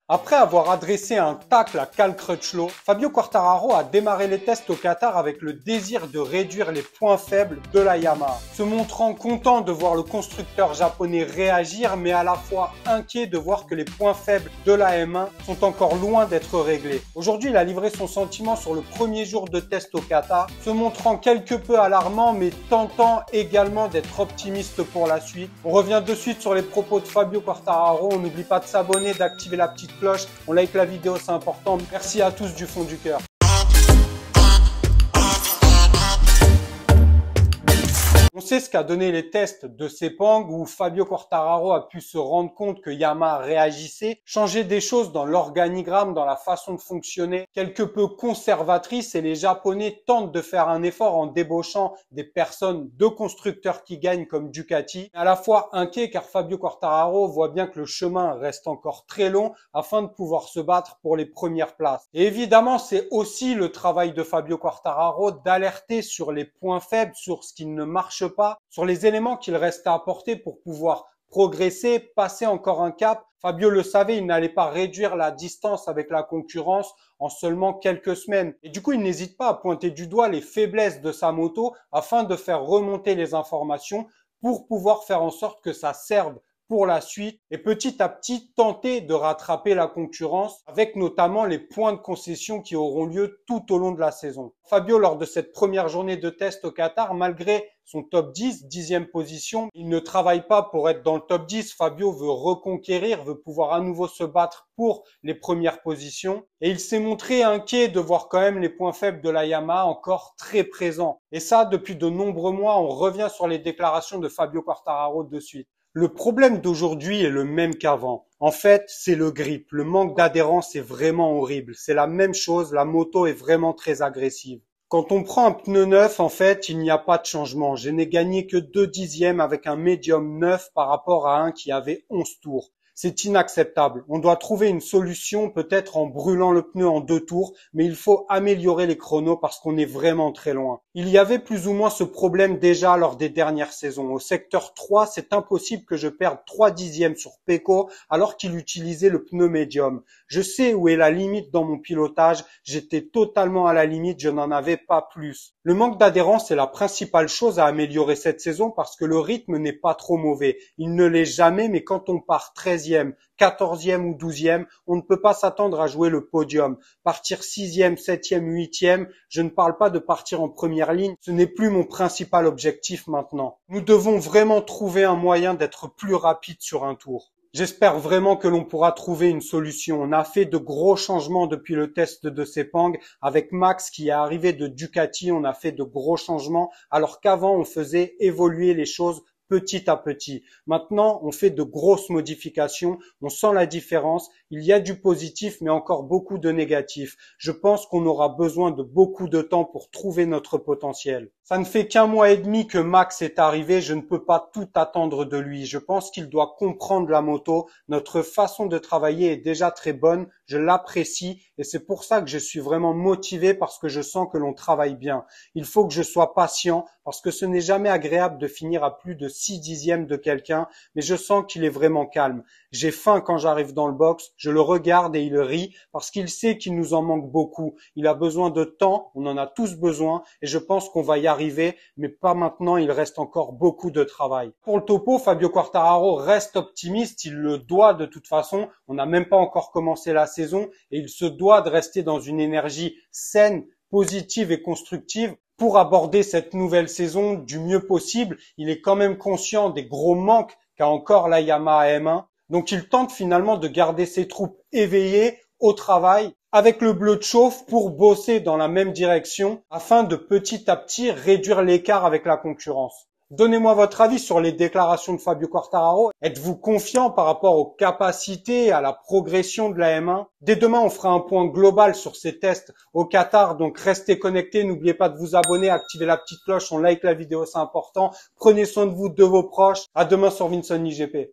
Après avoir adressé un tacle à Cal Crutchlow, Fabio Quartararo a démarré les tests au Qatar avec le désir de réduire les points faibles de la Yamaha, se montrant content de voir le constructeur japonais réagir, mais à la fois inquiet de voir que les points faibles de la M1 sont encore loin d'être réglés. Aujourd'hui, il a livré son sentiment sur le premier jour de test au Qatar, se montrant quelque peu alarmant, mais tentant également d'être optimiste pour la suite. On revient de suite sur les propos de Fabio Quartararo. On n'oublie pas de s'abonner, d'activer la petite cloche, on like la vidéo, c'est important. Merci à tous du fond du cœur. On sait ce qu'a donné les tests de Sepang où Fabio Quartararo a pu se rendre compte que Yamaha réagissait, changer des choses dans l'organigramme, dans la façon de fonctionner, quelque peu conservatrice, et les Japonais tentent de faire un effort en débauchant des personnes de constructeurs qui gagnent comme Ducati. À la fois inquiet car Fabio Quartararo voit bien que le chemin reste encore très long afin de pouvoir se battre pour les premières places. Et évidemment, c'est aussi le travail de Fabio Quartararo d'alerter sur les points faibles, sur ce qui ne marche pas, sur les éléments qu'il reste à apporter pour pouvoir progresser, passer encore un cap. Fabio le savait, il n'allait pas réduire la distance avec la concurrence en seulement quelques semaines. Et du coup, il n'hésite pas à pointer du doigt les faiblesses de sa moto afin de faire remonter les informations pour pouvoir faire en sorte que ça serve pour la suite et petit à petit tenter de rattraper la concurrence avec notamment les points de concession qui auront lieu tout au long de la saison. Fabio, lors de cette première journée de test au Qatar, malgré son top 10, 10e position, il ne travaille pas pour être dans le top 10. Fabio veut reconquérir, veut pouvoir à nouveau se battre pour les premières positions. Et il s'est montré inquiet de voir quand même les points faibles de la Yamaha encore très présents. Et ça, depuis de nombreux mois, on revient sur les déclarations de Fabio Quartararo de suite. Le problème d'aujourd'hui est le même qu'avant. En fait, c'est le grip. Le manque d'adhérence est vraiment horrible. C'est la même chose. La moto est vraiment très agressive. Quand on prend un pneu neuf, en fait, il n'y a pas de changement. Je n'ai gagné que 2 dixièmes avec un médium neuf par rapport à un qui avait 11 tours. C'est inacceptable. On doit trouver une solution, peut-être en brûlant le pneu en 2 tours, mais il faut améliorer les chronos parce qu'on est vraiment très loin. Il y avait plus ou moins ce problème déjà lors des dernières saisons. Au secteur 3, c'est impossible que je perde 3 dixièmes sur Pecco alors qu'il utilisait le pneu médium. Je sais où est la limite dans mon pilotage. J'étais totalement à la limite, je n'en avais pas plus. Le manque d'adhérence est la principale chose à améliorer cette saison parce que le rythme n'est pas trop mauvais. Il ne l'est jamais, mais quand on part 13e, 14e ou 12e, on ne peut pas s'attendre à jouer le podium. Partir 6e, 7e, 8e, je ne parle pas de partir en première ligne, ce n'est plus mon principal objectif maintenant. Nous devons vraiment trouver un moyen d'être plus rapide sur un tour. J'espère vraiment que l'on pourra trouver une solution. On a fait de gros changements depuis le test de Sepang. Avec Max qui est arrivé de Ducati, on a fait de gros changements alors qu'avant on faisait évoluer les choses petit à petit. Maintenant, on fait de grosses modifications, on sent la différence, il y a du positif mais encore beaucoup de négatif. Je pense qu'on aura besoin de beaucoup de temps pour trouver notre potentiel. Ça ne fait qu'1 mois et demi que Max est arrivé, je ne peux pas tout attendre de lui. Je pense qu'il doit comprendre la moto. Notre façon de travailler est déjà très bonne, je l'apprécie et c'est pour ça que je suis vraiment motivé parce que je sens que l'on travaille bien. Il faut que je sois patient parce que ce n'est jamais agréable de finir à plus de 6 dixièmes de quelqu'un, mais je sens qu'il est vraiment calme. J'ai faim quand j'arrive dans le box, je le regarde et il rit parce qu'il sait qu'il nous en manque beaucoup. Il a besoin de temps, on en a tous besoin et je pense qu'on va y arriver, mais pas maintenant, il reste encore beaucoup de travail. Pour le topo, Fabio Quartararo reste optimiste, il le doit de toute façon, on n'a même pas encore commencé la saison et il se doit de rester dans une énergie saine, positive et constructive pour aborder cette nouvelle saison du mieux possible. Il est quand même conscient des gros manques qu'a encore la Yamaha M1. Donc il tente finalement de garder ses troupes éveillées au travail avec le bleu de chauffe pour bosser dans la même direction afin de petit à petit réduire l'écart avec la concurrence. Donnez-moi votre avis sur les déclarations de Fabio Quartararo. Êtes-vous confiant par rapport aux capacités, à la progression de la M1? Dès demain, on fera un point global sur ces tests au Qatar, donc restez connectés. N'oubliez pas de vous abonner, activer la petite cloche, on like la vidéo, c'est important. Prenez soin de vous, de vos proches. À demain sur Vinson IGP.